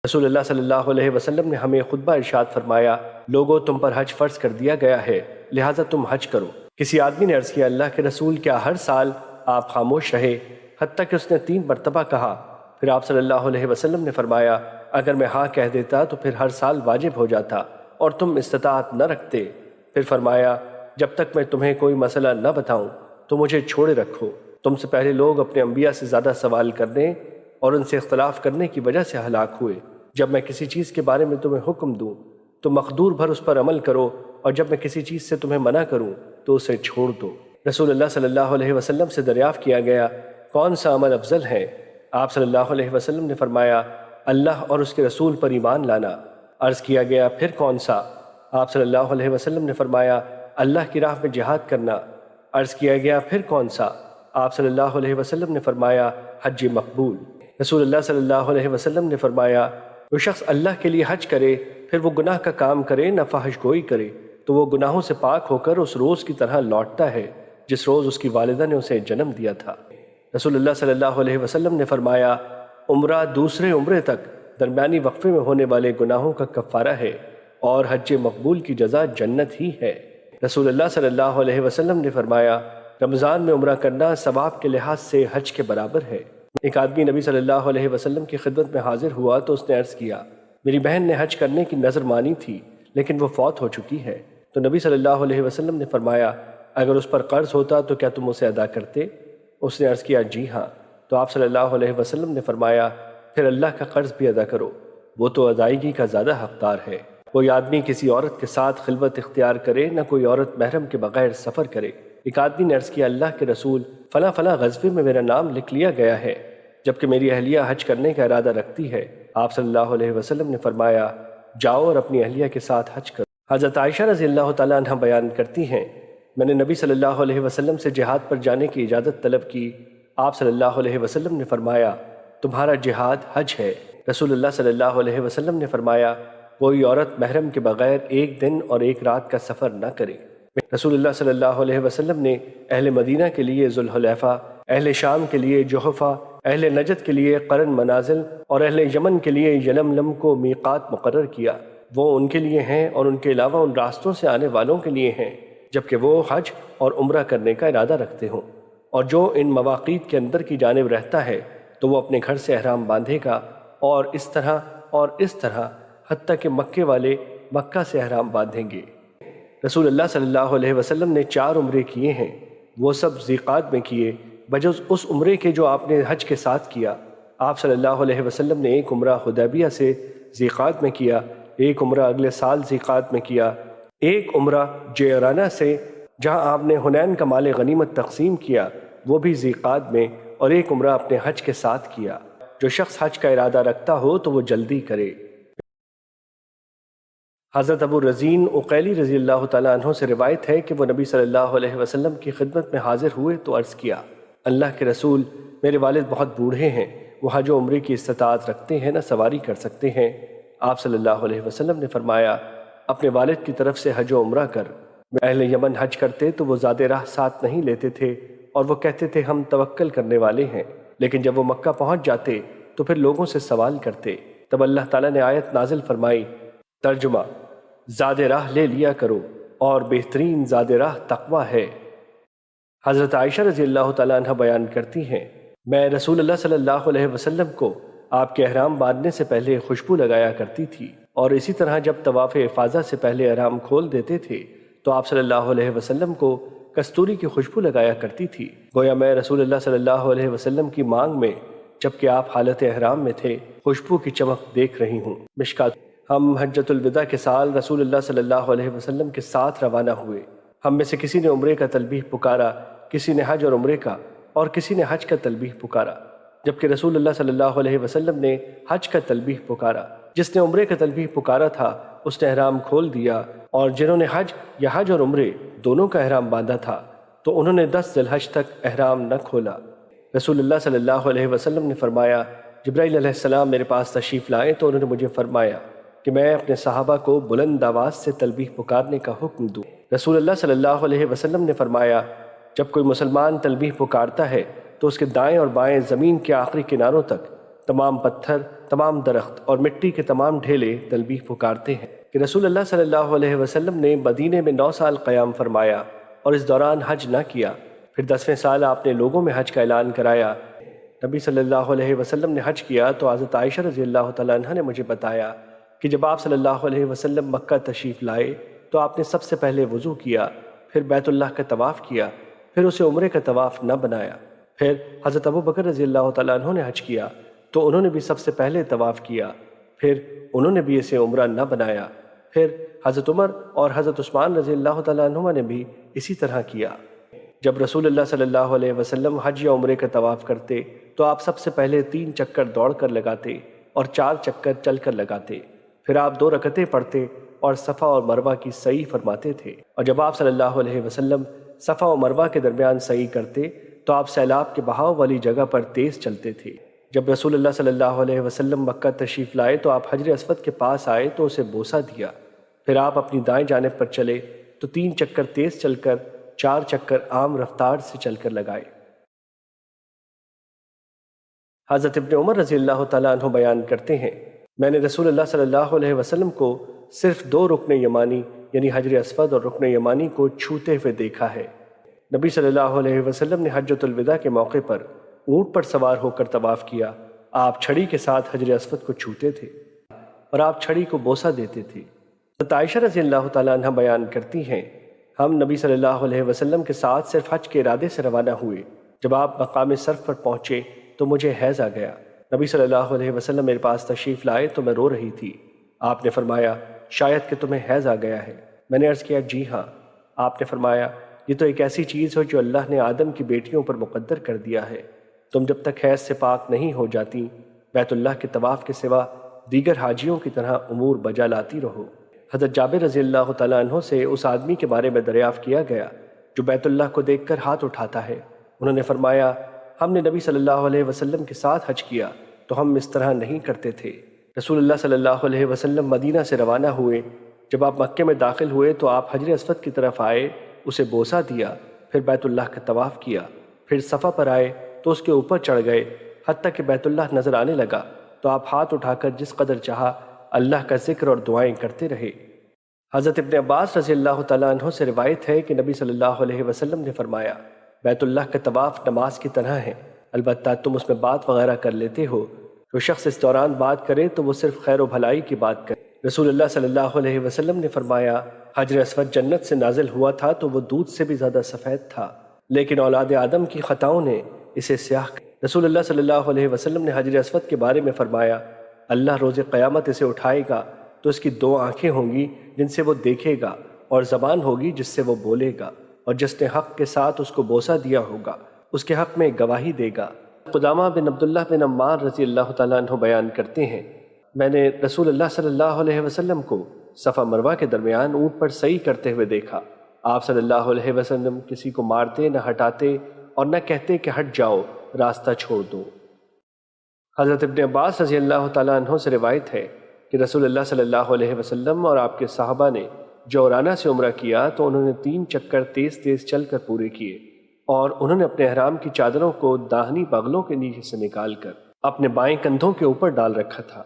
رسول اللہ صلی اللہ علیہ وسلم نے ہمیں خطبہ ارشاد فرمایا، لوگو تم پر حج فرض کر دیا گیا ہے، لہٰذا تم حج کرو۔ کسی آدمی نے عرض کیا، اللہ کے رسول کیا ہر سال آپ خاموش رہے؟ حتیٰ کہ اس نے 3 مرتبہ کہا۔ پھر آپ صلی اللہ علیہ وسلم نے فرمایا، اگر میں ہاں کہہ دیتا تو پھر ہر سال واجب ہو جاتا اور تم استطاعت نہ رکھتے۔ پھر فرمایا، جب تک میں تمہیں کوئی مسئلہ نہ بتاؤں تو مجھے چھوڑے رکھو۔ تم سے پہلے لوگ اپنے انبیاء سے زیادہ سوال کرنے اور ان سے اختلاف کرنے کی وجہ سے ہلاک ہوئے۔ جب میں کسی چیز کے بارے میں تمہیں حکم دوں تو مقدور بھر اس پر عمل کرو، اور جب میں کسی چیز سے تمہیں منع کروں تو اسے چھوڑ دو۔ رسول اللہ صلی اللہ علیہ وسلم سے دریافت کیا گیا، کون سا عمل افضل ہے؟ آپ صلی اللہ علیہ وسلم نے فرمایا، اللہ اور اس کے رسول پر ایمان لانا۔ عرض کیا گیا، پھر کون سا؟ آپ صلی اللہ علیہ وسلم نے فرمایا، اللہ کی راہ میں جہاد کرنا۔ عرض کیا گیا، پھر کون سا؟ آپ صلی اللہ علیہ وسلم نے فرمایا، حج مقبول۔ رسول اللہ صلی اللہ علیہ وسلم نے فرمایا، جو شخص اللہ کے لیے حج کرے پھر وہ گناہ کا کام کرے نہ فحش گوئی کرے تو وہ گناہوں سے پاک ہو کر اس روز کی طرح لوٹتا ہے جس روز اس کی والدہ نے اسے جنم دیا تھا۔ رسول اللہ صلی اللہ علیہ وسلم نے فرمایا، عمرہ دوسرے عمرے تک درمیانی وقفے میں ہونے والے گناہوں کا کفارہ ہے، اور حج مقبول کی جزا جنت ہی ہے۔ رسول اللہ صلی اللہ علیہ وسلم نے فرمایا، رمضان میں عمرہ کرنا ثواب کے لحاظ سے حج کے برابر ہے۔ ایک آدمی نبی صلی اللہ علیہ وسلم کی خدمت میں حاضر ہوا تو اس نے عرض کیا، میری بہن نے حج کرنے کی نظر مانی تھی لیکن وہ فوت ہو چکی ہے۔ تو نبی صلی اللہ علیہ وسلم نے فرمایا، اگر اس پر قرض ہوتا تو کیا تم اسے ادا کرتے؟ اس نے عرض کیا، جی ہاں۔ تو آپ صلی اللہ علیہ وسلم نے فرمایا، پھر اللہ کا قرض بھی ادا کرو، وہ تو ادائیگی کا زیادہ حقدار ہے۔ کوئی آدمی کسی عورت کے ساتھ خلوت اختیار کرے نہ کوئی عورت محرم کے بغیر سفر کرے۔ ایک آدمی نے عرض کیا، اللہ کے رسول، فلاں فلاں غزوے میں میرا نام لکھ لیا گیا ہے جبکہ میری اہلیہ حج کرنے کا ارادہ رکھتی ہے۔ آپ صلی اللہ علیہ وسلم نے فرمایا، جاؤ اور اپنی اہلیہ کے ساتھ حج کرو۔ حضرت عائشہ رضی اللہ تعالیٰ عنہ بیان کرتی ہیں، میں نے نبی صلی اللہ علیہ وسلم سے جہاد پر جانے کی اجازت طلب کی۔ آپ صلی اللہ علیہ وسلم نے فرمایا، تمہارا جہاد حج ہے۔ رسول اللہ صلی اللہ علیہ وسلم نے فرمایا، کوئی عورت محرم کے بغیر 1 دن اور 1 رات کا سفر نہ کرے۔ رسول اللہ صلی اللہ علیہ وسلم نے اہل مدینہ کے لیے ذوالحلیفہ، اہل شام کے لیے جحفہ، اہل نجد کے لیے قرن منازل اور اہل یمن کے لیے یلملم کو میقات مقرر کیا۔ وہ ان کے لیے ہیں اور ان کے علاوہ ان راستوں سے آنے والوں کے لیے ہیں جبکہ وہ حج اور عمرہ کرنے کا ارادہ رکھتے ہوں، اور جو ان مواقیت کے اندر کی جانب رہتا ہے تو وہ اپنے گھر سے احرام باندھے گا، اور اس طرح حتیٰ کہ مکے والے مکہ سے احرام باندھیں گے۔ رسول اللہ صلی اللہ علیہ وسلم نے 4 عمرے کیے ہیں، وہ سب ذیقعد میں کیے بجز اس عمرے کے جو آپ نے حج کے ساتھ کیا۔ آپ صلی اللہ علیہ وسلم نے 1 عمرہ حدیبیہ سے ذیقعد میں کیا، 1 عمرہ اگلے سال ذیقعد میں کیا، 1 عمرہ جعرانہ سے جہاں آپ نے حنین کا مال غنیمت تقسیم کیا وہ بھی ذیقعد میں، اور 1 عمرہ اپنے حج کے ساتھ کیا۔ جو شخص حج کا ارادہ رکھتا ہو تو وہ جلدی کرے۔ حضرت ابو رزین عقیلی رضی اللہ تعالیٰ عنہ سے روایت ہے کہ وہ نبی صلی اللہ علیہ وسلم کی خدمت میں حاضر ہوئے تو عرض کیا، اللہ کے رسول، میرے والد بہت بوڑھے ہیں، وہ حج و عمرے کی استطاعت رکھتے ہیں نہ سواری کر سکتے ہیں۔ آپ صلی اللہ علیہ وسلم نے فرمایا، اپنے والد کی طرف سے حج و عمرہ کر۔ اہل یمن حج کرتے تو وہ زاد راہ ساتھ نہیں لیتے تھے اور وہ کہتے تھے ہم توکل کرنے والے ہیں، لیکن جب وہ مکہ پہنچ جاتے تو پھر لوگوں سے سوال کرتے۔ تب اللہ تعالیٰ نے آیت نازل فرمائی، ترجمہ، زاد راہ لے لیا کرو اور بہترین زاد راہ تقوی ہے۔ حضرت عائشہ رضی اللہ تعالیٰ عنہ بیان کرتی ہیں، میں رسول اللہ صلی اللہ علیہ وسلم کو آپ کے احرام باندھنے سے پہلے خوشبو لگایا کرتی تھی، اور اسی طرح جب طواف افاضہ سے پہلے احرام کھول دیتے تھے تو آپ صلی اللہ علیہ وسلم کو کستوری کی خوشبو لگایا کرتی تھی، گویا میں رسول اللہ صلی اللہ علیہ وسلم کی مانگ میں جبکہ آپ حالت احرام میں تھے خوشبو کی چمک دیکھ رہی ہوں۔ مشکات۔ ہم حجۃ الوداع کے سال رسول اللہ صلی اللہ علیہ وسلم کے ساتھ روانہ ہوئے۔ ہم میں سے کسی نے عمرے کا تلبیہ پکارا، کسی نے حج اور عمرے کا، اور کسی نے حج کا تلبیہ پکارا، جبکہ رسول اللہ صلی اللہ علیہ وسلم نے حج کا تلبیہ پکارا۔ جس نے عمرے کا تلبیہ پکارا تھا اس نے احرام کھول دیا، اور جنہوں نے حج یا حج اور عمرے دونوں کا احرام باندھا تھا تو انہوں نے 10 ذی الحج تک احرام نہ کھولا۔ رسول اللہ صلی اللہ علیہ وسلم نے فرمایا، جبرائیل علیہ السلام میرے پاس تشریف لائے تو انہوں نے مجھے فرمایا کہ میں اپنے صحابہ کو بلند آواز سے تلبیہ پکارنے کا حکم دوں۔ رسول اللہ صلی اللہ علیہ وسلم نے فرمایا، جب کوئی مسلمان تلبیہ پکارتا ہے تو اس کے دائیں اور بائیں زمین کے آخری کناروں تک تمام پتھر تمام درخت اور مٹی کے تمام ڈھیلے تلبیح پکارتے ہیں کہ رسول اللہ صلی اللہ علیہ وسلم نے مدینے میں 9 سال قیام فرمایا اور اس دوران حج نہ کیا۔ پھر 10ویں سال آپ نے لوگوں میں حج کا اعلان کرایا۔ نبی صلی اللہ علیہ وسلم نے حج کیا تو حضرت عائشہ رضی اللہ تعالیٰ عنہ نے مجھے بتایا کہ جب آپ صلی اللہ علیہ وسلم مکہ تشریف لائے تو آپ نے سب سے پہلے وضو کیا، پھر بیت اللہ کا طواف کیا، پھر اسے عمرے کا طواف نہ بنایا۔ پھر حضرت ابو بکر رضی اللہ تعالیٰ عنہ نے حج کیا تو انہوں نے بھی سب سے پہلے طواف کیا، پھر انہوں نے بھی اسے عمرہ نہ بنایا۔ پھر حضرت عمر اور حضرت عثمان رضی اللہ تعالیٰ عنہما نے بھی اسی طرح کیا۔ جب رسول اللہ صلی اللہ علیہ وسلم حج یا عمرے کا طواف کرتے تو آپ سب سے پہلے 3 چکر دوڑ کر لگاتے اور 4 چکر چل کر لگاتے، پھر آپ 2 رکعتیں پڑھتے اور صفا اور مروہ کی سعی فرماتے تھے، اور جب آپ صلی اللہ علیہ وسلم صفا و مروہ کے درمیان سعی کرتے تو آپ سیلاب کے بہاؤ والی جگہ پر تیز چلتے تھے۔ جب رسول اللہ صلی اللہ علیہ وسلم مکہ تشریف لائے تو آپ حجر اسود کے پاس آئے تو اسے بوسہ دیا، پھر آپ اپنی دائیں جانب پر چلے تو 3 چکر تیز چل کر 4 چکر عام رفتار سے چل کر لگائے۔ حضرت ابن عمر رضی اللہ تعالیٰ عنہ بیان کرتے ہیں، میں نے رسول اللہ صلی اللہ علیہ وسلم کو صرف 2 رکن یمانی یعنی حجر اسود اور رکن یمانی کو چھوتے ہوئے دیکھا ہے۔ نبی صلی اللہ علیہ وسلم نے حجۃ الوداع کے موقع پر اونٹ پر سوار ہو کر طواف کیا۔ آپ چھڑی کے ساتھ حجر اسود کو چھوتے تھے اور آپ چھڑی کو بوسہ دیتے تھے۔ حضرت عائشہ رضی اللہ تعالیٰ عنہ بیان کرتی ہیں، ہم نبی صلی اللہ علیہ وسلم کے ساتھ صرف حج کے ارادے سے روانہ ہوئے۔ جب آپ مقام صرف پر پہنچے تو مجھے حیض آ گیا۔ نبی صلی اللہ علیہ وسلم میرے پاس تشریف لائے تو میں رو رہی تھی۔ آپ نے فرمایا، شاید کہ تمہیں حیض آ گیا ہے۔ میں نے عرض کیا، جی ہاں۔ آپ نے فرمایا، یہ تو ایک ایسی چیز ہے جو اللہ نے آدم کی بیٹیوں پر مقدر کر دیا ہے۔ تم جب تک حیض سے پاک نہیں ہو جاتی بیت اللہ کے طواف کے سوا دیگر حاجیوں کی طرح امور بجا لاتی رہو۔ حضرت جابر رضی اللہ تعالیٰ عنہ سے اس آدمی کے بارے میں دریافت کیا گیا جو بیت اللہ کو دیکھ کر ہاتھ اٹھاتا ہے۔ انہوں نے فرمایا، ہم نے نبی صلی اللہ علیہ وسلم کے ساتھ حج کیا تو ہم اس طرح نہیں کرتے تھے۔ رسول اللہ صلی اللہ علیہ وسلم مدینہ سے روانہ ہوئے۔ جب آپ مکہ میں داخل ہوئے تو آپ حجر اسود کی طرف آئے، اسے بوسہ دیا، پھر بیت اللہ کا طواف کیا، پھر صفا پر آئے تو اس کے اوپر چڑھ گئے، حتیٰ کہ بیت اللہ نظر آنے لگا تو آپ ہاتھ اٹھا کر جس قدر چاہا اللہ کا ذکر اور دعائیں کرتے رہے۔ حضرت ابن عباس رضی اللہ تعالیٰ عنہ سے روایت ہے کہ نبی صلی اللہ علیہ وسلم نے فرمایا، بیت اللہ کا طواف نماز کی طرح ہے، البتہ تم اس میں بات وغیرہ کر لیتے ہو۔ جو شخص اس دوران بات کرے تو وہ صرف خیر و بھلائی کی بات کرے۔ رسول اللہ صلی اللہ علیہ وسلم نے فرمایا، حجر اسود جنت سے نازل ہوا تھا تو وہ دودھ سے بھی زیادہ سفید تھا، لیکن اولاد آدم کی خطاؤں نے اسے سیاہ کیا۔ رسول اللہ صلی اللہ علیہ وسلم نے حجر اسود کے بارے میں فرمایا، اللہ روز قیامت اسے اٹھائے گا تو اس کی 2 آنکھیں ہوں گی جن سے وہ دیکھے گا، اور زبان ہوگی جس سے وہ بولے گا، اور جس نے حق کے ساتھ اس کو بوسہ دیا ہوگا اس کے حق میں گواہی دے گا۔ قدامہ بن عبداللہ بن عمار رضی اللہ تعالیٰ عنہ بیان کرتے ہیں، میں نے رسول اللہ صلی اللہ علیہ وسلم کو صفا مروہ کے درمیان اونٹ پر سعی کرتے ہوئے دیکھا۔ آپ صلی اللہ علیہ وسلم کسی کو مارتے نہ ہٹاتے اور نہ کہتے کہ ہٹ جاؤ، راستہ چھوڑ دو۔ حضرت ابن عباس رضی اللہ تعالیٰ عنہ سے روایت ہے کہ رسول اللہ صلی اللہ علیہ وسلم اور آپ کے صحابہ نے جورانا سے عمرہ کیا تو انہوں نے 3 چکر تیز تیز چل کر پورے کیے، اور انہوں نے اپنے احرام کی چادروں کو داہنی بغلوں کے نیچے سے نکال کر اپنے بائیں کندھوں کے اوپر ڈال رکھا تھا۔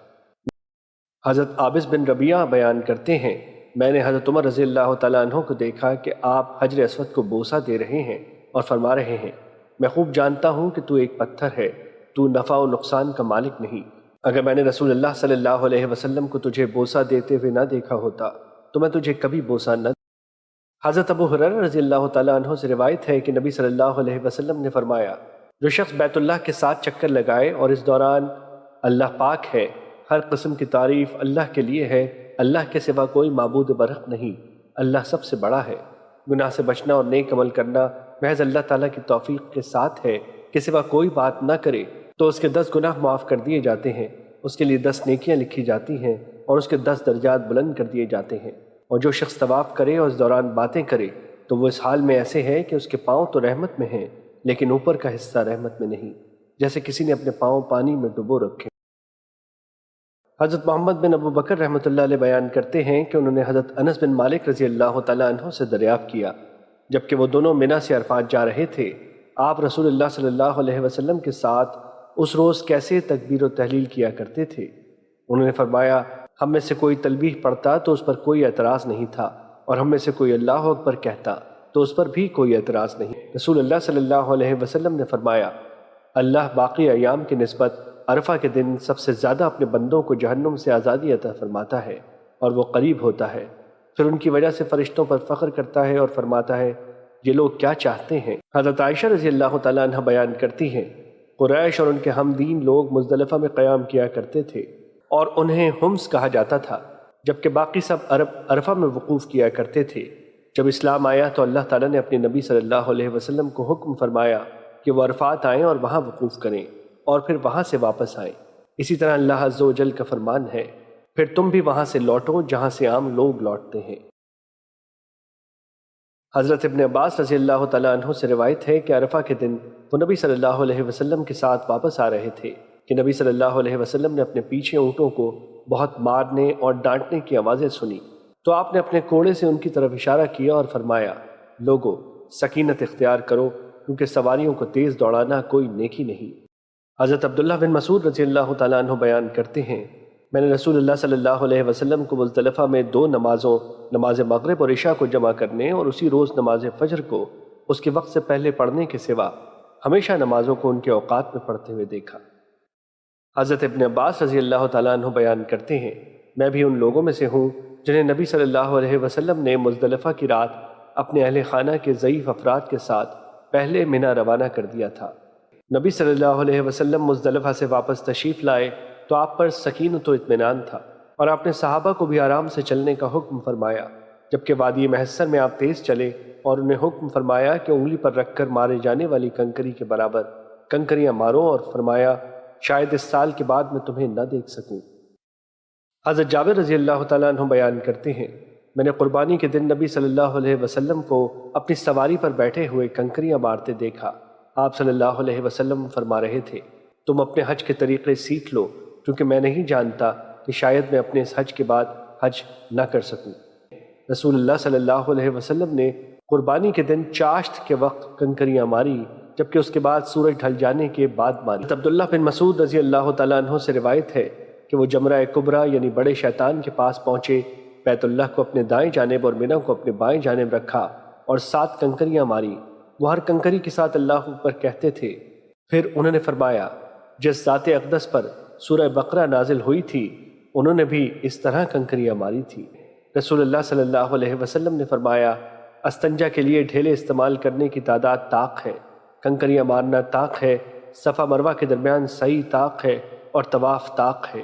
حضرت عابس بن ربیعہ بیان کرتے ہیں، میں نے حضرت عمر رضی اللہ تعالیٰ عنہ کو دیکھا کہ آپ حجر اسود کو بوسہ دے رہے ہیں اور فرما رہے ہیں، میں خوب جانتا ہوں کہ تو ایک پتھر ہے، تو نفع و نقصان کا مالک نہیں۔ اگر میں نے رسول اللہ صلی اللہ علیہ وسلم کو تجھے بوسہ دیتے ہوئے نہ دیکھا ہوتا تو میں تجھے کبھی بوسہ نہ۔ حضرت ابو ہریرہ رضی اللہ تعالیٰ عنہ سے روایت ہے کہ نبی صلی اللہ علیہ وسلم نے فرمایا، جو شخص بیت اللہ کے 7 چکر لگائے اور اس دوران اللہ پاک ہے، ہر قسم کی تعریف اللہ کے لیے ہے، اللہ کے سوا کوئی معبود برحق نہیں، اللہ سب سے بڑا ہے، گناہ سے بچنا اور نیک عمل کرنا محض اللہ تعالیٰ کی توفیق کے ساتھ ہے، کہ سوا کوئی بات نہ کرے تو اس کے 10 گناہ معاف کر دیے جاتے ہیں، اس کے لیے 10 نیکیاں لکھی جاتی ہیں اور اس کے 10 درجات بلند کر دیے جاتے ہیں۔ اور جو شخص طواف کرے اور اس دوران باتیں کرے تو وہ اس حال میں ایسے ہے کہ اس کے پاؤں تو رحمت میں ہیں لیکن اوپر کا حصہ رحمت میں نہیں، جیسے کسی نے اپنے پاؤں پانی میں ڈبو رکھے۔ حضرت محمد بن ابو بکر رحمۃ اللہ علیہ بیان کرتے ہیں کہ انہوں نے حضرت انس بن مالک رضی اللہ تعالیٰ عنہ سے دریافت کیا، جبکہ وہ دونوں منی سے عرفات جا رہے تھے، آپ رسول اللہ صلی اللہ علیہ وسلم کے ساتھ اس روز کیسے تکبیر و تحلیل کیا کرتے تھے؟ انہوں نے فرمایا ہم میں سے کوئی تلبیح پڑھتا تو اس پر کوئی اعتراض نہیں تھا، اور ہم میں سے کوئی اللہ اکبر کہتا تو اس پر بھی کوئی اعتراض نہیں۔ رسول اللہ صلی اللہ علیہ وسلم نے فرمایا اللہ باقی ایام کی نسبت عرفہ کے دن سب سے زیادہ اپنے بندوں کو جہنم سے آزادی عطا فرماتا ہے، اور وہ قریب ہوتا ہے، پھر ان کی وجہ سے فرشتوں پر فخر کرتا ہے اور فرماتا ہے یہ لوگ کیا چاہتے ہیں۔ حضرت عائشہ رضی اللہ تعالیٰ عنہ بیان کرتی ہیں قریش اور ان کے ہم دین لوگ مزدلفہ میں قیام کیا کرتے تھے اور انہیں حمص کہا جاتا تھا، جبکہ باقی سب عرب عرفہ میں وقوف کیا کرتے تھے۔ جب اسلام آیا تو اللہ تعالیٰ نے اپنے نبی صلی اللہ علیہ وسلم کو حکم فرمایا کہ وہ عرفات آئیں اور وہاں وقوف کریں اور پھر وہاں سے واپس آئیں۔ اسی طرح اللہ عز و جل کا فرمان ہے پھر تم بھی وہاں سے لوٹو جہاں سے عام لوگ لوٹتے ہیں۔ حضرت ابن عباس رضی اللہ تعالیٰ عنہ سے روایت ہے کہ عرفہ کے دن وہ نبی صلی اللہ علیہ وسلم کے ساتھ واپس آ رہے تھے کہ نبی صلی اللہ علیہ وسلم نے اپنے پیچھے اونٹوں کو بہت مارنے اور ڈانٹنے کی آوازیں سنی، تو آپ نے اپنے کوڑے سے ان کی طرف اشارہ کیا اور فرمایا لوگو سکینت اختیار کرو کیونکہ سواریوں کو تیز دوڑانا کوئی نیکی نہیں۔ حضرت عبداللہ بن مسعود رضی اللہ تعالیٰ عنہ بیان کرتے ہیں میں نے رسول اللہ صلی اللہ علیہ وسلم کو مزدلفہ میں 2 نمازوں نماز مغرب اور عشاء کو جمع کرنے اور اسی روز نماز فجر کو اس کے وقت سے پہلے پڑھنے کے سوا ہمیشہ نمازوں کو ان کے اوقات میں پڑھتے ہوئے دیکھا۔ حضرت ابن عباس رضی اللہ تعالیٰ عنہ بیان کرتے ہیں میں بھی ان لوگوں میں سے ہوں جنہیں نبی صلی اللہ علیہ وسلم نے مزدلفہ کی رات اپنے اہل خانہ کے ضعیف افراد کے ساتھ پہلے منی روانہ کر دیا تھا۔ نبی صلی اللہ علیہ وسلم مزدلفہ سے واپس تشریف لائے تو آپ پر سکینت و اطمینان تھا، اور آپ نے صحابہ کو بھی آرام سے چلنے کا حکم فرمایا، جبکہ وادی محصر میں آپ تیز چلے اور انہیں حکم فرمایا کہ انگلی پر رکھ کر مارے جانے والی کنکری کے برابر کنکریاں مارو، اور فرمایا شاید اس سال کے بعد میں تمہیں نہ دیکھ سکوں۔ حضرت جابر رضی اللہ تعالیٰ عنہ بیان کرتے ہیں میں نے قربانی کے دن نبی صلی اللہ علیہ وسلم کو اپنی سواری پر بیٹھے ہوئے کنکریاں مارتے دیکھا۔ آپ صلی اللہ علیہ وسلم فرما رہے تھے تم اپنے حج کے طریقے سیکھ لو کیونکہ میں نہیں جانتا کہ شاید میں اپنے اس حج کے بعد حج نہ کر سکوں۔ رسول اللہ صلی اللہ علیہ وسلم نے قربانی کے دن چاشت کے وقت کنکریاں ماری، جبکہ اس کے بعد سورج ڈھل جانے کے بعد ماری۔ عبداللہ بن مسعود رضی اللہ تعالیٰ عنہ سے روایت ہے کہ وہ جمرہ کبریٰ یعنی بڑے شیطان کے پاس پہنچے، بیت اللہ کو اپنے دائیں جانب اور منی کو اپنے بائیں جانب رکھا اور 7 کنکریاں ماری۔ وہ ہر کنکری کے ساتھ اللہ اکبر کہتے تھے۔ پھر انہوں نے فرمایا جس ذات اقدس پر سورہ بقرہ نازل ہوئی تھی انہوں نے بھی اس طرح کنکریاں ماری تھی۔ رسول اللہ صلی اللہ علیہ وسلم نے فرمایا استنجا کے لیے ڈھیلے استعمال کرنے کی تعداد طاق ہے، کنکریاں مارنا طاق ہے، صفا مروہ کے درمیان سعی طاق ہے اور طواف طاق ہے۔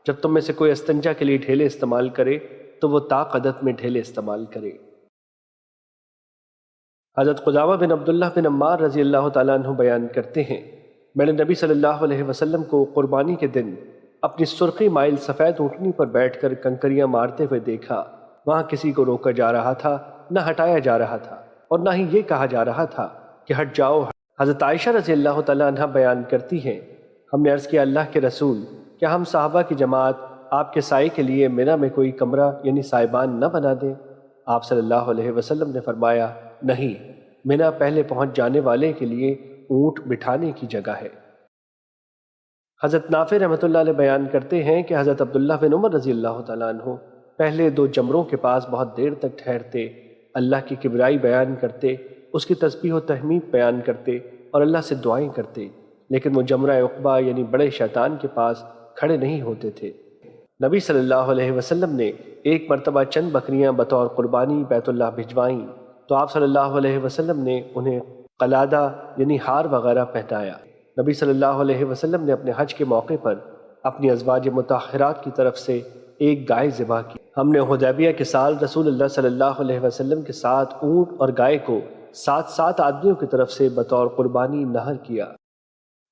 جب تم میں سے کوئی استنجا کے لیے ڈھیلے استعمال کرے تو وہ طاق عدد میں ڈھیلے استعمال کرے۔ حضرت قدامہ بن عبداللہ بن عمار رضی اللہ تعالیٰ عنہ بیان کرتے ہیں میں نے نبی صلی اللہ علیہ وسلم کو قربانی کے دن اپنی سرخی مائل سفید اونٹنی پر بیٹھ کر کنکریاں مارتے ہوئے دیکھا۔ وہاں کسی کو روکا جا رہا تھا، نہ ہٹایا جا رہا تھا، اور نہ ہی یہ کہا جا رہا تھا کہ ہٹ جاؤ۔ حضرت عائشہ رضی اللہ تعالیٰ عنہ بیان کرتی ہیں ہم نے عرض کیا اللہ کے رسول کیا ہم صحابہ کی جماعت آپ کے سائے کے لیے منی میں کوئی کمرہ یعنی سائبان نہ بنا دیں؟ آپ صلی اللہ علیہ وسلم نے فرمایا نہیں، منی پہلے پہنچ جانے والے کے لیے اونٹ بٹھانے کی جگہ ہے۔ حضرت نافع رحمۃ اللہ علیہ بیان کرتے ہیں کہ حضرت عبداللہ بن عمر رضی اللہ تعالیٰ عنہ پہلے 2 جمروں کے پاس بہت دیر تک ٹھہرتے، اللہ کی کبریائی بیان کرتے، اس کی تسبیح و تحمید بیان کرتے اور اللہ سے دعائیں کرتے، لیکن وہ جمرہ عقبہ یعنی بڑے شیطان کے پاس کھڑے نہیں ہوتے تھے۔ نبی صلی اللہ علیہ وسلم نے ایک مرتبہ چند بکریاں بطور قربانی بیت اللہ بھجوائیں تو آپ صلی اللہ علیہ وسلم نے انہیں قلادہ یعنی ہار وغیرہ پہنایا۔ نبی صلی اللہ علیہ وسلم نے اپنے حج کے موقع پر اپنی ازواج مطہرات کی طرف سے ایک گائے ذبح کی۔ ہم نے حدیبیہ کے سال رسول اللہ صلی اللہ علیہ وسلم کے ساتھ اونٹ اور گائے کو 7 آدمیوں کی طرف سے بطور قربانی نحر کیا۔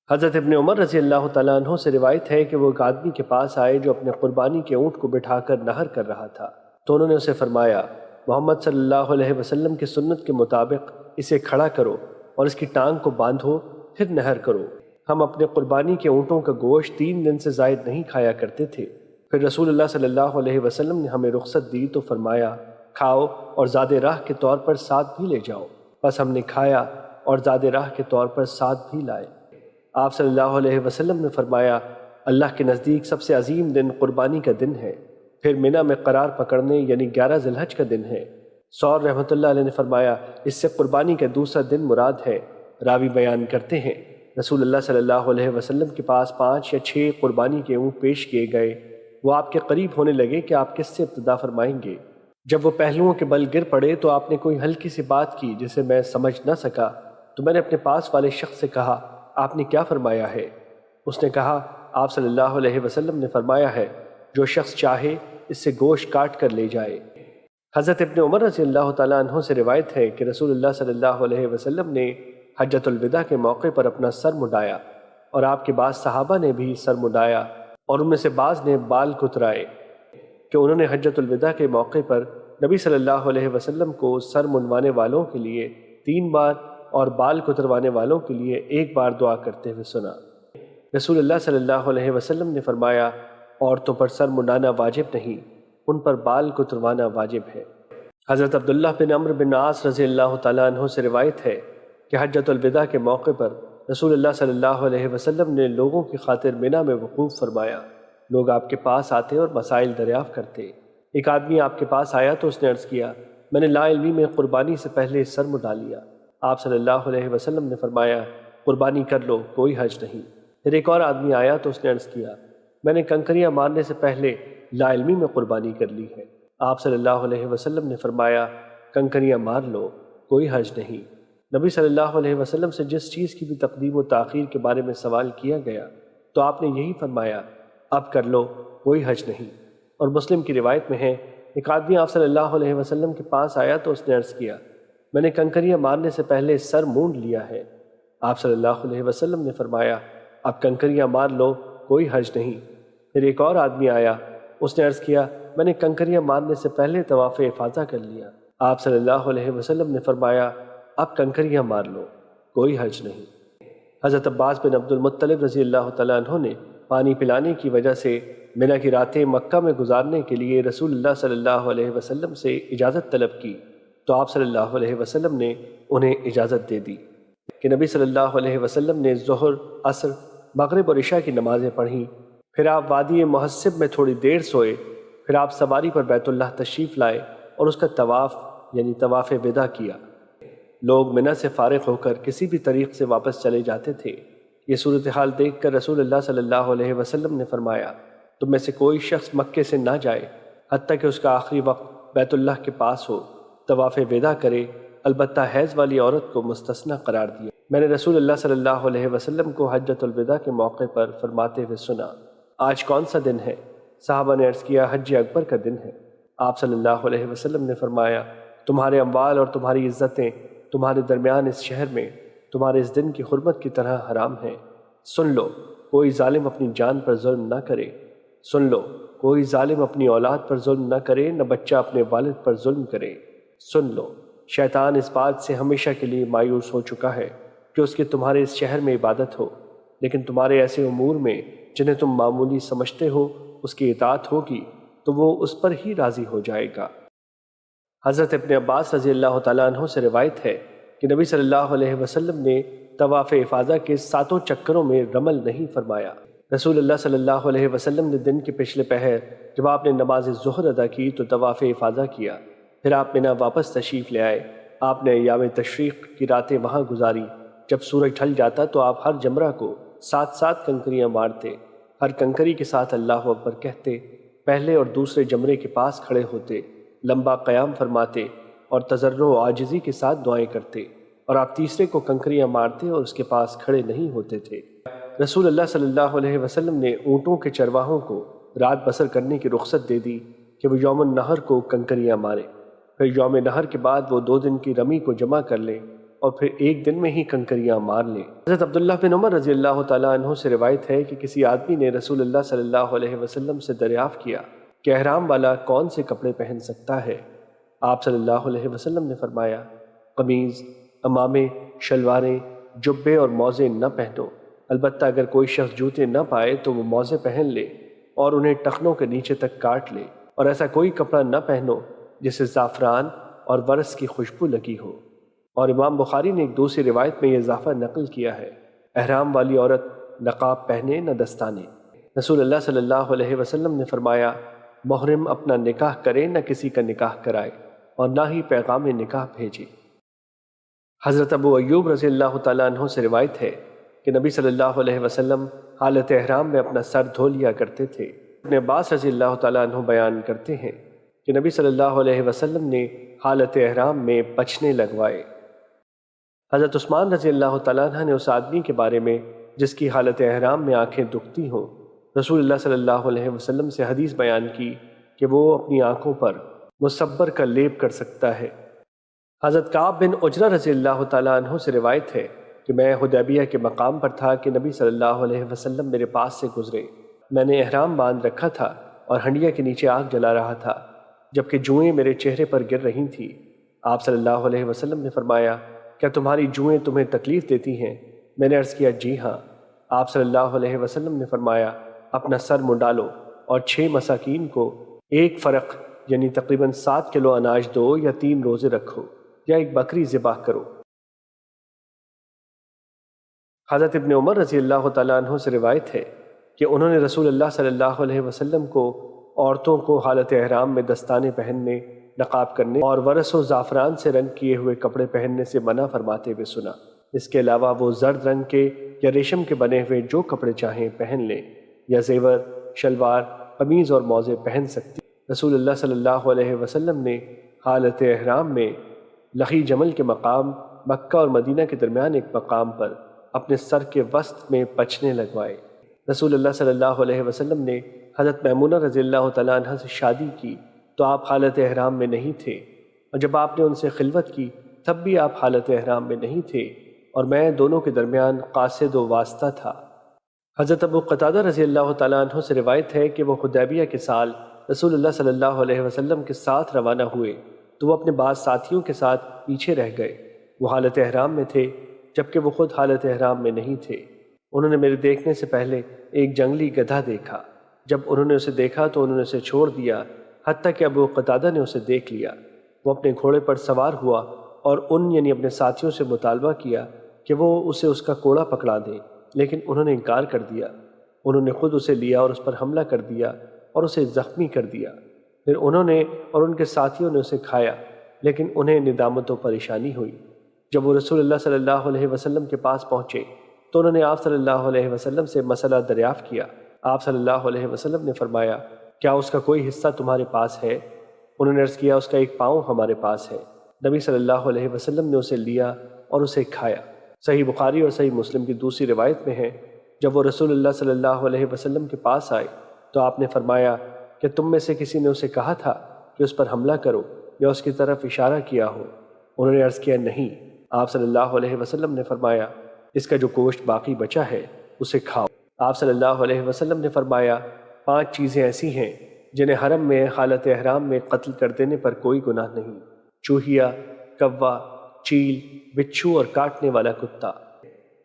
حضرت ابن عمر رضی اللہ تعالیٰ عنہ سے روایت ہے کہ وہ ایک آدمی کے پاس آئے جو اپنے قربانی کے اونٹ کو بٹھا کر نحر کر رہا تھا، تو انہوں نے اسے فرمایا محمد صلی اللہ علیہ وسلم کی سنت کے مطابق اسے کھڑا کرو اور اس کی ٹانگ کو باندھو، پھر نحر کرو۔ ہم اپنے قربانی کے اونٹوں کا گوشت 3 دن سے زائد نہیں کھایا کرتے تھے۔ پھر رسول اللہ صلی اللہ علیہ وسلم نے ہمیں رخصت دی تو فرمایا کھاؤ اور زاد راہ کے طور پر 7 بھی لے جاؤ۔ بس ہم نے کھایا اور زاد راہ کے طور پر 7 بھی لائے۔ آپ صلی اللہ علیہ وسلم نے فرمایا اللہ کے نزدیک سب سے عظیم دن قربانی کا دن ہے، پھر منی میں قرار پکڑنے یعنی 11 ذی الحج کا دن ہے۔ سور رحمۃ اللہ علیہ نے فرمایا اس سے قربانی کا دوسرا دن مراد ہے۔ راوی بیان کرتے ہیں رسول اللہ صلی اللہ علیہ وسلم کے پاس 5 یا 6 قربانی کے اونٹ پیش کیے گئے۔ وہ آپ کے قریب ہونے لگے کہ آپ کس سے ابتدا فرمائیں گے۔ جب وہ پہلوؤں کے بل گر پڑے تو آپ نے کوئی ہلکی سی بات کی جسے میں سمجھ نہ سکا، تو میں نے اپنے پاس والے شخص سے کہا آپ نے کیا فرمایا ہے؟ اس نے کہا آپ صلی اللہ علیہ وسلم نے فرمایا ہے جو شخص چاہے اس سے گوشت کاٹ کر لے جائے۔ حضرت ابن عمر رضی اللہ تعالیٰ عنہ سے روایت ہے کہ رسول اللہ صلی اللہ علیہ وسلم نے حجۃ الوداع کے موقع پر اپنا سر مڈایا، اور آپ کے بعض صحابہ نے بھی سر مڈایا، اور ان میں سے بعض نے بال کترائے کہ انہوں نے حجۃ الوداع کے موقع پر نبی صلی اللہ علیہ وسلم کو سر منوانے والوں کے لیے 3 بار اور بال کتروانے والوں کے لیے 1 بار دعا کرتے ہوئے سنا۔ رسول اللہ صلی اللہ علیہ وسلم نے فرمایا عورتوں پر سر منڈانا واجب نہیں، ان پر بال کتروانا واجب ہے۔ حضرت عبداللہ بن عمرو بن عاص رضی اللہ تعالیٰ عنہ سے روایت ہے کہ حجۃ الوداع کے موقع پر رسول اللہ صلی اللہ علیہ وسلم نے لوگوں کی خاطر منی میں وقوف فرمایا۔ لوگ آپ کے پاس آتے اور مسائل دریافت کرتے۔ ایک آدمی آپ کے پاس آیا تو اس نے عرض کیا میں نے لا علمی میں قربانی سے پہلے سر مڈا لیا۔ آپ صلی اللہ علیہ وسلم نے فرمایا قربانی کر لو، کوئی حرج نہیں۔ پھر ایک اور آدمی آیا تو اس نے عرض کیا میں نے کنکریاں مارنے سے پہلے لا علمی میں قربانی کر لی ہے۔ آپ صلی اللہ علیہ وسلم نے فرمایا کنکریاں مار لو، کوئی حرج نہیں۔ نبی صلی اللہ علیہ وسلم سے جس چیز کی بھی تقدیم و تاخیر کے بارے میں سوال کیا گیا تو آپ نے یہی فرمایا اب کر لو، کوئی حرج نہیں۔ اور مسلم کی روایت میں ہے ایک آدمی آپ صلی اللہ علیہ وسلم کے پاس آیا تو اس نے عرض کیا میں نے کنکریاں مارنے سے پہلے سر مونڈ لیا ہے۔ آپ صلی اللہ علیہ وسلم نے فرمایا اب کنکریاں مار لو، کوئی حرج نہیں۔ پھر ایک اور آدمی آیا، اس نے عرض کیا میں نے کنکریاں مارنے سے پہلے طواف افاضہ کر لیا۔ آپ صلی اللہ علیہ وسلم نے فرمایا اب کنکریاں مار لو، کوئی حرج نہیں۔ حضرت عباس بن عبد المطلب رضی اللہ تعالیٰ عنہ نے پانی پلانے کی وجہ سے منی کی راتیں مکہ میں گزارنے کے لیے رسول اللہ صلی اللہ علیہ وسلم سے اجازت طلب کی تو آپ صلی اللہ علیہ وسلم نے انہیں اجازت دے دی کہ نبی صلی اللہ علیہ وسلم نے ظہر، عصر، مغرب اور عشاء کی نمازیں پڑھیں، پھر آپ وادی محسب میں تھوڑی دیر سوئے، پھر آپ سواری پر بیت اللہ تشریف لائے اور اس کا طواف یعنی طواف وداع کیا۔ لوگ منی سے فارغ ہو کر کسی بھی طریق سے واپس چلے جاتے تھے۔ یہ صورتحال دیکھ کر رسول اللہ صلی اللہ علیہ وسلم نے فرمایا تم میں سے کوئی شخص مکے سے نہ جائے حتیٰ کہ اس کا آخری وقت بیت اللہ کے پاس ہو، طواف وداع کرے، البتہ حیض والی عورت کو مستثنی قرار دیا۔ میں نے رسول اللہ صلی اللہ علیہ وسلم کو حجۃ الوداع کے موقع پر فرماتے ہوئے سنا آج کون سا دن ہے؟ صحابہ نے عرض کیا حج اکبر کا دن ہے۔ آپ صلی اللہ علیہ وسلم نے فرمایا تمہارے اموال اور تمہاری عزتیں تمہارے درمیان اس شہر میں تمہارے اس دن کی حرمت کی طرح حرام ہیں۔ سن لو کوئی ظالم اپنی جان پر ظلم نہ کرے، سن لو کوئی ظالم اپنی اولاد پر ظلم نہ کرے، نہ بچہ اپنے والد پر ظلم کرے۔ سن لو شیطان اس بات سے ہمیشہ کے لیے مایوس ہو چکا ہے کہ اس کی تمہارے اس شہر میں عبادت ہو، لیکن تمہارے ایسے امور میں جنہیں تم معمولی سمجھتے ہو اس کی اطاعت ہوگی تو وہ اس پر ہی راضی ہو جائے گا۔ حضرت ابن عباس رضی اللہ تعالیٰ عنہ سے روایت ہے کہ نبی صلی اللہ علیہ وسلم نے طواف افاضہ کے 7 چکروں میں رمل نہیں فرمایا۔ رسول اللہ صلی اللہ علیہ وسلم نے دن کے پچھلے پہر جب آپ نے نماز ظہر ادا کی تو طواف افاضہ کیا، پھر آپ منی واپس تشریف لے آئے۔ آپ نے ایام تشریق کی راتیں وہاں گزاری۔ جب سورج ڈھل جاتا تو آپ ہر جمرہ کو 7 کنکریاں مارتے، ہر کنکری کے ساتھ اللہ اکبر کہتے، پہلے اور دوسرے جمرے کے پاس کھڑے ہوتے، لمبا قیام فرماتے اور تضرع و عاجزی کے ساتھ دعائیں کرتے، اور آپ تیسرے کو کنکریاں مارتے اور اس کے پاس کھڑے نہیں ہوتے تھے۔ رسول اللہ صلی اللہ علیہ وسلم نے اونٹوں کے چرواہوں کو رات بسر کرنے کی رخصت دے دی کہ وہ یوم النحر کو کنکریاں مارے، پھر یوم نحر کے بعد وہ 2 دن کی رمی کو جمع کر لیں اور پھر 1 دن میں ہی کنکریاں مار لیں۔ حضرت عبداللہ بن عمر رضی اللہ تعالیٰ عنہ سے روایت ہے کہ کسی آدمی نے رسول اللہ صلی اللہ علیہ وسلم سے دریافت کیا کہ احرام والا کون سے کپڑے پہن سکتا ہے؟ آپ صلی اللہ علیہ وسلم نے فرمایا قمیض، عمامے، شلواریں، جبے اور موزے نہ پہنو، البتہ اگر کوئی شخص جوتے نہ پائے تو وہ موزے پہن لے اور انہیں ٹخنوں کے نیچے تک کاٹ لے، اور ایسا کوئی کپڑا نہ پہنو جسے زعفران اور ورس کی خوشبو لگی ہو۔ اور امام بخاری نے ایک دوسری روایت میں یہ اضافہ نقل کیا ہے احرام والی عورت نقاب پہنے نہ دستانے۔ رسول اللہ صلی اللہ علیہ وسلم نے فرمایا محرم اپنا نکاح کرے نہ کسی کا نکاح کرائے اور نہ ہی پیغام نکاح بھیجے۔ حضرت ابو ایوب رضی اللہ تعالیٰ عنہ سے روایت ہے کہ نبی صلی اللہ علیہ وسلم حالت احرام میں اپنا سر دھو لیا کرتے تھے۔ ابن عباس رضی اللہ تعالیٰ عنہ بیان کرتے ہیں کہ نبی صلی اللہ علیہ وسلم نے حالت احرام میں پچھنے لگوائے۔ حضرت عثمان رضی اللہ تعالیٰ عنہ نے اس آدمی کے بارے میں جس کی حالت احرام میں آنکھیں دکھتی ہوں رسول اللہ صلی اللہ علیہ وسلم سے حدیث بیان کی کہ وہ اپنی آنکھوں پر مصبر کا لیپ کر سکتا ہے۔ حضرت کعب بن عجرہ رضی اللہ تعالیٰ عنہ سے روایت ہے کہ میں حدیبیہ کے مقام پر تھا کہ نبی صلی اللہ علیہ وسلم میرے پاس سے گزرے۔ میں نے احرام باندھ رکھا تھا اور ہنڈیا کے نیچے آگ جلا رہا تھا جبکہ جوئیں میرے چہرے پر گر رہی تھیں۔ آپ صلی اللہ علیہ وسلم نے فرمایا کیا تمہاری جوئیں تمہیں تکلیف دیتی ہیں؟ میں نے عرض کیا جی ہاں۔ آپ صلی اللہ علیہ وسلم نے فرمایا اپنا سر منڈالو اور 6 مساکین کو 1 فرق یعنی تقریباً 7 کلو اناج دو یا 3 روزے رکھو یا ایک بکری ذبح کرو۔ حضرت ابن عمر رضی اللہ تعالیٰ عنہ سے روایت ہے کہ انہوں نے رسول اللہ صلی اللہ علیہ وسلم کو عورتوں کو حالت احرام میں دستانے پہننے، نقاب کرنے اور ورس و زعفران سے رنگ کیے ہوئے کپڑے پہننے سے منع فرماتے ہوئے سنا۔ اس کے علاوہ وہ زرد رنگ کے یا ریشم کے بنے ہوئے جو کپڑے چاہیں پہن لیں یا زیور، شلوار، قمیض اور موزے پہن سکتی۔ رسول اللہ صلی اللہ علیہ وسلم نے حالت احرام میں لخی جمل کے مقام مکہ اور مدینہ کے درمیان ایک مقام پر اپنے سر کے وسط میں پچھنے لگوائے۔ رسول اللہ صلی اللہ علیہ وسلم نے حضرت میمونہ رضی اللہ تعالیٰ عنہ سے شادی کی تو آپ حالت احرام میں نہیں تھے، اور جب آپ نے ان سے خلوت کی تب بھی آپ حالت احرام میں نہیں تھے اور میں دونوں کے درمیان قاصد و واسطہ تھا۔ حضرت ابو قتادہ رضی اللہ تعالیٰ عنہ سے روایت ہے کہ وہ حدیبیہ کے سال رسول اللہ صلی اللہ علیہ وسلم کے ساتھ روانہ ہوئے تو وہ اپنے بعض ساتھیوں کے ساتھ پیچھے رہ گئے۔ وہ حالت احرام میں تھے جبکہ وہ خود حالت احرام میں نہیں تھے۔ انہوں نے میرے دیکھنے سے پہلے ایک جنگلی گدھا دیکھا۔ جب انہوں نے اسے دیکھا تو انہوں نے اسے چھوڑ دیا حتیٰ کہ ابو قتادہ نے اسے دیکھ لیا۔ وہ اپنے گھوڑے پر سوار ہوا اور یعنی اپنے ساتھیوں سے مطالبہ کیا کہ وہ اسے اس کا کوڑا پکڑا دیں، لیکن انہوں نے انکار کر دیا۔ انہوں نے خود اسے لیا اور اس پر حملہ کر دیا اور اسے زخمی کر دیا۔ پھر انہوں نے اور ان کے ساتھیوں نے اسے کھایا، لیکن انہیں ندامت و پریشانی ہوئی۔ جب وہ رسول اللہ صلی اللہ علیہ وسلم کے پاس پہنچے تو انہوں نے آپ صلی اللہ علیہ وسلم سے مسئلہ دریافت کیا۔ آپ صلی اللہ علیہ وسلم نے فرمایا کیا اس کا کوئی حصہ تمہارے پاس ہے؟ انہوں نے عرض کیا اس کا ایک پاؤں ہمارے پاس ہے۔ نبی صلی اللہ علیہ وسلم نے اسے لیا اور اسے کھایا۔ صحیح بخاری اور صحیح مسلم کی دوسری روایت میں ہے جب وہ رسول اللہ صلی اللہ علیہ وسلم کے پاس آئے تو آپ نے فرمایا کہ تم میں سے کسی نے اسے کہا تھا کہ اس پر حملہ کرو یا اس کی طرف اشارہ کیا ہو؟ انہوں نے عرض کیا نہیں۔ آپ صلی اللہ علیہ وسلم نے فرمایا اس کا جو گوشت باقی بچا ہے اسے کھاؤ۔ آپ صلی اللہ علیہ وسلم نے فرمایا 5 چیزیں ایسی ہیں جنہیں حرم میں حالت احرام میں قتل کر دینے پر کوئی گناہ نہیں: چوہیا، کوا، چیل، بچھو اور کاٹنے والا کتا۔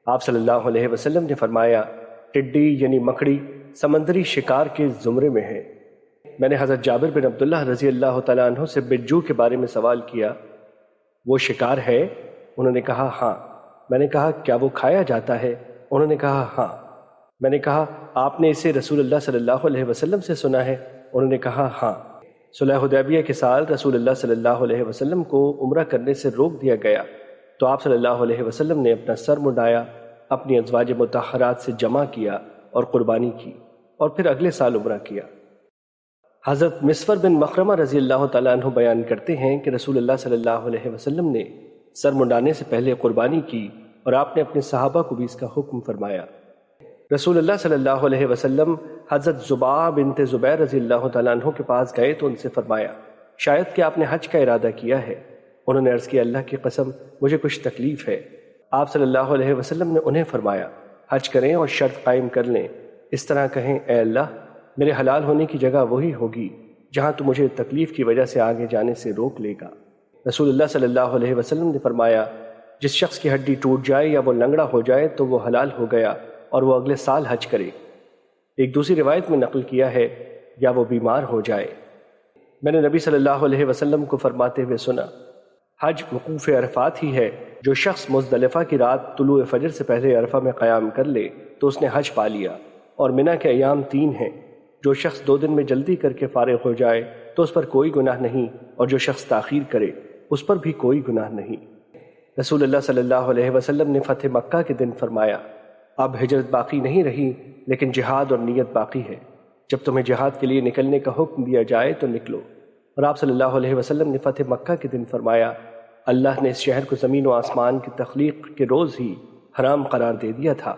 آپ صلی اللہ علیہ وسلم نے فرمایا ٹڈی یعنی مکڑی سمندری شکار کے زمرے میں ہے۔ میں نے حضرت جابر بن عبداللہ رضی اللہ تعالیٰ عنہ سے بجو کے بارے میں سوال کیا، وہ شکار ہے؟ انہوں نے کہا ہاں۔ میں نے کہا کیا وہ کھایا جاتا ہے؟ انہوں نے کہا ہاں۔ میں نے کہا آپ نے اسے رسول اللہ صلی اللہ علیہ وسلم سے سنا ہے؟ انہوں نے کہا ہاں۔ صلح حدیبیہ کے سال رسول اللہ صلی اللہ علیہ وسلم کو عمرہ کرنے سے روک دیا گیا تو آپ صلی اللہ علیہ وسلم نے اپنا سر منڈایا، اپنی ازواج مطہرات سے جمع کیا اور قربانی کی، اور پھر اگلے سال عمرہ کیا۔ حضرت مسور بن مخرمہ رضی اللہ تعالیٰ عنہ بیان کرتے ہیں کہ رسول اللہ صلی اللہ علیہ وسلم نے سر منڈانے سے پہلے قربانی کی اور آپ نے اپنے صحابہ کو بھی اس کا حکم فرمایا۔ رسول اللہ صلی اللہ علیہ وسلم حضرت زباہ بنت زبیر رضی اللہ تعالیٰ عنہ کے پاس گئے تو ان سے فرمایا شاید کہ آپ نے حج کا ارادہ کیا ہے۔ انہوں نے عرض کیا اللہ کی قسم مجھے کچھ تکلیف ہے۔ آپ صلی اللہ علیہ وسلم نے انہیں فرمایا حج کریں اور شرط قائم کر لیں، اس طرح کہیں اے اللہ میرے حلال ہونے کی جگہ وہی ہوگی جہاں تو مجھے تکلیف کی وجہ سے آگے جانے سے روک لے گا۔ رسول اللہ صلی اللہ علیہ وسلم نے فرمایا جس شخص کی ہڈی ٹوٹ جائے یا وہ لنگڑا ہو جائے تو وہ حلال ہو گیا اور وہ اگلے سال حج کرے۔ ایک دوسری روایت میں نقل کیا ہے یا وہ بیمار ہو جائے۔ میں نے نبی صلی اللہ علیہ وسلم کو فرماتے ہوئے سنا حج وقوف عرفات ہی ہے۔ جو شخص مزدلفہ کی رات طلوع فجر سے پہلے عرفہ میں قیام کر لے تو اس نے حج پا لیا۔ اور منی کے ایام 3 ہیں۔ جو شخص 2 دن میں جلدی کر کے فارغ ہو جائے تو اس پر کوئی گناہ نہیں، اور جو شخص تاخیر کرے اس پر بھی کوئی گناہ نہیں۔ رسول اللہ صلی اللہ علیہ وسلم نے فتح مکہ کے دن فرمایا، اب ہجرت باقی نہیں رہی لیکن جہاد اور نیت باقی ہے۔ جب تمہیں جہاد کے لیے نکلنے کا حکم دیا جائے تو نکلو۔ اور آپ صلی اللہ علیہ وسلم نے فتح مکہ کے دن فرمایا، اللہ نے اس شہر کو زمین و آسمان کی تخلیق کے روز ہی حرام قرار دے دیا تھا۔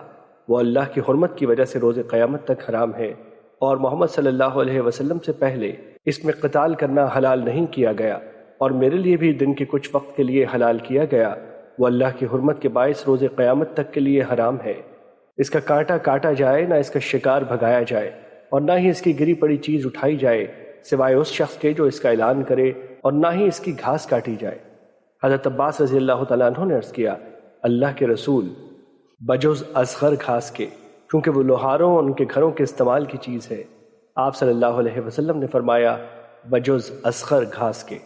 وہ اللہ کی حرمت کی وجہ سے روز قیامت تک حرام ہے، اور محمد صلی اللہ علیہ وسلم سے پہلے اس میں قتال کرنا حلال نہیں کیا گیا، اور میرے لیے بھی دن کے کچھ وقت کے لیے حلال کیا گیا۔ وہ اللہ کی حرمت کے باعث روز قیامت تک کے لیے حرام ہے۔ اس کا کانٹا کاٹا جائے، نہ اس کا شکار بھگایا جائے، اور نہ ہی اس کی گری پڑی چیز اٹھائی جائے سوائے اس شخص کے جو اس کا اعلان کرے، اور نہ ہی اس کی گھاس کاٹی جائے۔ حضرت عباس رضی اللہ تعالیٰ عنہ نے عرض کیا، اللہ کے رسول، بجز اصغر گھاس کے، کیونکہ وہ لوہاروں اور ان کے گھروں کے استعمال کی چیز ہے۔ آپ صلی اللہ علیہ وسلم نے فرمایا، بجز اصغر گھاس کے۔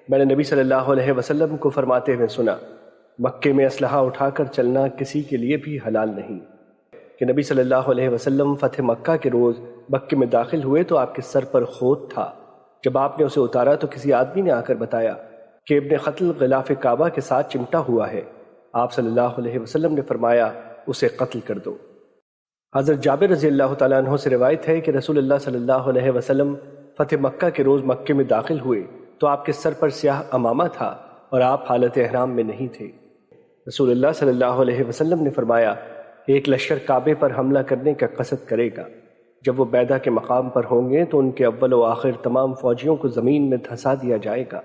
میں نے نبی صلی اللہ علیہ وسلم کو فرماتے ہوئے سنا، مکے میں اسلحہ اٹھا کر چلنا کسی کے لیے بھی حلال نہیں۔ کہ نبی صلی اللہ علیہ وسلم فتح مکہ کے روز مکے میں داخل ہوئے تو آپ کے سر پر خوت تھا۔ جب آپ نے اسے اتارا تو کسی آدمی نے آ کر بتایا کہ ابن قتل غلاف کعبہ کے ساتھ چمٹا ہوا ہے۔ آپ صلی اللہ علیہ وسلم نے فرمایا، اسے قتل کر دو۔ حضرت جابر رضی اللہ تعالیٰ عنہ سے روایت ہے کہ رسول اللہ صلی اللہ علیہ وسلم فتح مکہ کے روز مکے میں داخل ہوئے تو آپ کے سر پر سیاہ امامہ تھا اور آپ حالت احرام میں نہیں تھے۔ رسول اللہ صلی اللہ علیہ وسلم نے فرمایا، ایک لشکر کعبے پر حملہ کرنے کا قصد کرے گا۔ جب وہ بیدہ کے مقام پر ہوں گے تو ان کے اول و آخر تمام فوجیوں کو زمین میں دھنسا دیا جائے گا۔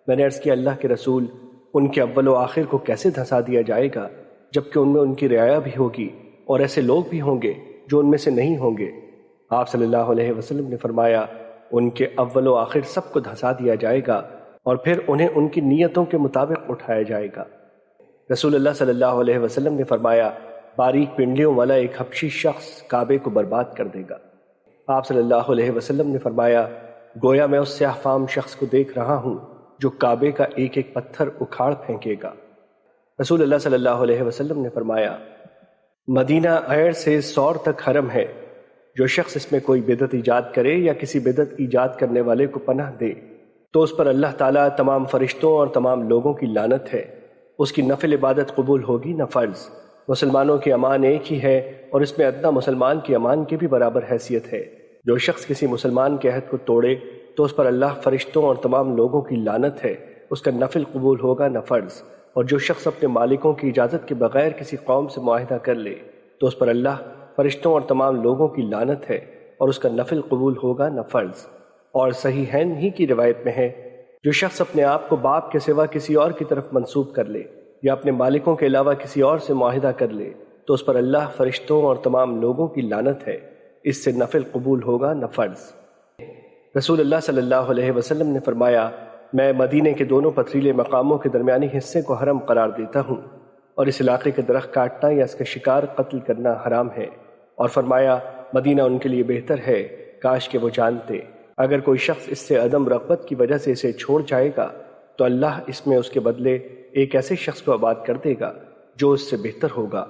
میں نے عرض کیا، اللہ کے رسول، ان کے اول و آخر کو کیسے دھنسا دیا جائے گا جبکہ ان میں ان کی رعایا بھی ہوگی اور ایسے لوگ بھی ہوں گے جو ان میں سے نہیں ہوں گے؟ آپ صلی اللہ علیہ وسلم نے فرمایا، ان کے اول و آخر سب کو دھنسا دیا جائے گا اور پھر انہیں ان کی نیتوں کے مطابق اٹھایا جائے گا۔ رسول اللہ صلی اللہ علیہ وسلم نے فرمایا، باریک پنڈلیوں والا ایک حبشی شخص کعبے کو برباد کر دے گا۔ آپ صلی اللہ علیہ وسلم نے فرمایا، گویا میں اس سیاہ فام شخص کو دیکھ رہا ہوں جو کعبے کا ایک ایک پتھر اکھاڑ پھینکے گا۔ رسول اللہ صلی اللہ علیہ وسلم نے فرمایا، مدینہ عیر سے سور تک حرم ہے، جو شخص اس میں کوئی بدعت ایجاد کرے یا کسی بدعت ایجاد کرنے والے کو پناہ دے تو اس پر اللہ تعالیٰ تمام فرشتوں اور تمام لوگوں کی لعنت ہے۔ اس کی نفل عبادت قبول ہوگی نہ فرض۔ مسلمانوں کی امان ایک ہی ہے اور اس میں ادنیٰ مسلمان کی امان کی بھی برابر حیثیت ہے۔ جو شخص کسی مسلمان کے عہد کو توڑے تو اس پر اللہ، فرشتوں اور تمام لوگوں کی لعنت ہے۔ اس کا نفل قبول ہوگا نہ فرض۔ اور جو شخص اپنے مالکوں کی اجازت کے بغیر کسی قوم سے معاہدہ کر لے تو اس پر اللہ، فرشتوں اور تمام لوگوں کی لعنت ہے اور اس کا نفل قبول ہوگا نہ فرض۔ اور صحیحین ہی کی روایت میں ہے، جو شخص اپنے آپ کو باپ کے سوا کسی اور کی طرف منسوب کر لے یا اپنے مالکوں کے علاوہ کسی اور سے معاہدہ کر لے تو اس پر اللہ، فرشتوں اور تمام لوگوں کی لعنت ہے۔ اس سے نفل قبول ہوگا نہ فرض۔ رسول اللہ صلی اللہ علیہ وسلم نے فرمایا، میں مدینے کے دونوں پتھریلے مقاموں کے درمیانی حصے کو حرم قرار دیتا ہوں، اور اس علاقے کے درخت کاٹنا یا اس کا شکار قتل کرنا حرام ہے۔ اور فرمایا، مدینہ ان کے لیے بہتر ہے، کاش کہ وہ جانتے۔ اگر کوئی شخص اس سے عدم رغبت کی وجہ سے اسے چھوڑ جائے گا تو اللہ اس میں اس کے بدلے ایک ایسے شخص کو آباد کر دے گا جو اس سے بہتر ہوگا۔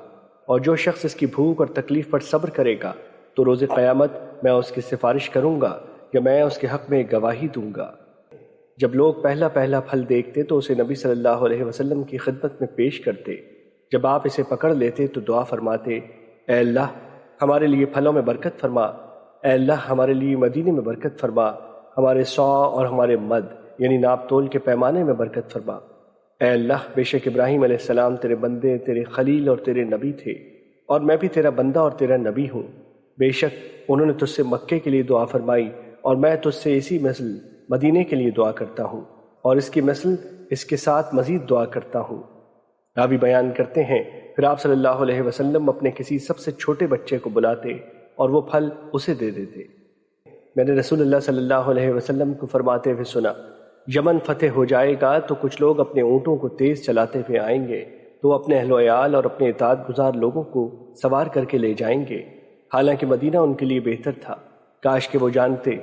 اور جو شخص اس کی بھوک اور تکلیف پر صبر کرے گا تو روز قیامت میں اس کی سفارش کروں گا یا میں اس کے حق میں گواہی دوں گا۔ جب لوگ پہلا پھل دیکھتے تو اسے نبی صلی اللہ علیہ وسلم کی خدمت میں پیش کرتے۔ جب آپ اسے پکڑ لیتے تو دعا فرماتے، اے اللہ ہمارے لیے پھلوں میں برکت فرما، اے اللہ ہمارے لیے مدینے میں برکت فرما، ہمارے سو اور ہمارے مد یعنی ناپ تول کے پیمانے میں برکت فرما۔ اے اللہ، بے شک ابراہیم علیہ السلام تیرے بندے، تیرے خلیل اور تیرے نبی تھے، اور میں بھی تیرا بندہ اور تیرا نبی ہوں۔ بے شک انہوں نے تجھ سے مکے کے لیے دعا فرمائی، اور میں تجھ سے اسی مثل مدینے کے لیے دعا کرتا ہوں، اور اس کی مثل اس کے ساتھ مزید دعا کرتا ہوں۔ راوی بیان کرتے ہیں، پھر آپ صلی اللہ علیہ وسلم اپنے کسی سب سے چھوٹے بچے کو بلاتے اور وہ پھل اسے دے دیتے۔ میں نے رسول اللہ صلی اللہ علیہ وسلم کو فرماتے ہوئے سنا، یمن فتح ہو جائے گا تو کچھ لوگ اپنے اونٹوں کو تیز چلاتے ہوئے آئیں گے تو وہ اپنے اہل و عیال اور اپنے اطاعت گزار لوگوں کو سوار کر کے لے جائیں گے، حالانکہ مدینہ ان کے لیے بہتر تھا، کاش کہ وہ جانتے۔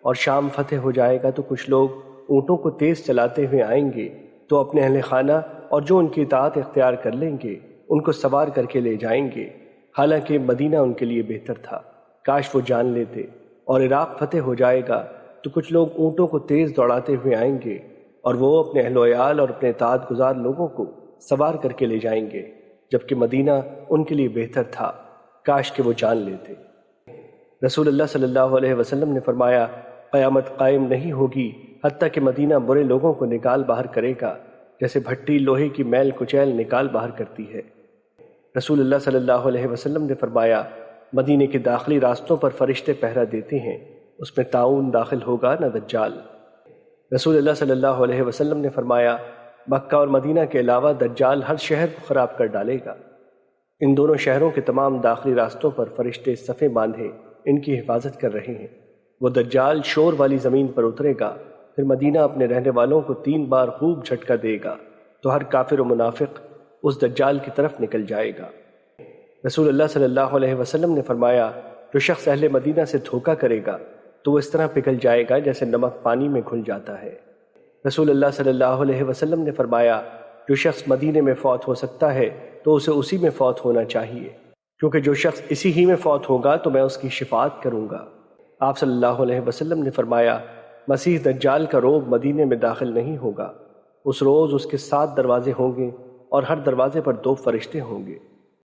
اور شام فتح ہو جائے گا تو کچھ لوگ اونٹوں کو تیز چلاتے ہوئے آئیں گے تو اپنے اہل خانہ اور جو ان کی اطاعت اختیار کر لیں گے ان کو سوار کر کے لے جائیں گے، حالانکہ مدینہ ان کے لیے بہتر تھا۔ کاش وہ جان لیتے، اور عراق فتح ہو جائے گا تو کچھ لوگ اونٹوں کو تیز دوڑاتے ہوئے آئیں گے اور وہ اپنے اہل و عیال اور اپنے اطاعت گزار لوگوں کو سوار کر کے لے جائیں گے، جبکہ مدینہ ان کے لیے بہتر تھا، کاش کہ وہ جان لیتے۔ رسول اللہ صلی اللہ علیہ وسلم نے فرمایا، قیامت قائم نہیں ہوگی حتیٰ کہ مدینہ برے لوگوں کو نکال باہر کرے گا جیسے بھٹی لوہے کی میل کچیل نکال باہر کرتی ہے۔ رسول اللہ صلی اللہ علیہ وسلم نے فرمایا، مدینے کے داخلی راستوں پر فرشتے پہرا دیتے ہیں، اس میں طاعون داخل ہوگا نہ دجال۔ رسول اللہ صلی اللہ علیہ وسلم نے فرمایا، مکہ اور مدینہ کے علاوہ دجال ہر شہر کو خراب کر ڈالے گا۔ ان دونوں شہروں کے تمام داخلی راستوں پر فرشتے صفیں باندھے ان کی حفاظت کر رہے ہیں۔ وہ دجال شور والی زمین پر اترے گا، پھر مدینہ اپنے رہنے والوں کو 3 بار خوب جھٹکا دے گا تو ہر کافر و منافق اس دجال کی طرف نکل جائے گا۔ رسول اللہ صلی اللہ علیہ وسلم نے فرمایا، جو شخص اہل مدینہ سے دھوکہ کرے گا تو وہ اس طرح پگھل جائے گا جیسے نمک پانی میں گھل جاتا ہے۔ رسول اللہ صلی اللہ علیہ وسلم نے فرمایا، جو شخص مدینے میں فوت ہو سکتا ہے تو اسے اسی میں فوت ہونا چاہیے، کیونکہ جو شخص اسی ہی میں فوت ہوگا تو میں اس کی شفاعت کروں گا۔ آپ صلی اللہ علیہ وسلم نے فرمایا، مسیح دجال کا روگ مدینے میں داخل نہیں ہوگا۔ اس روز اس کے 7 دروازے ہوں گے اور ہر دروازے پر 2 فرشتے ہوں گے۔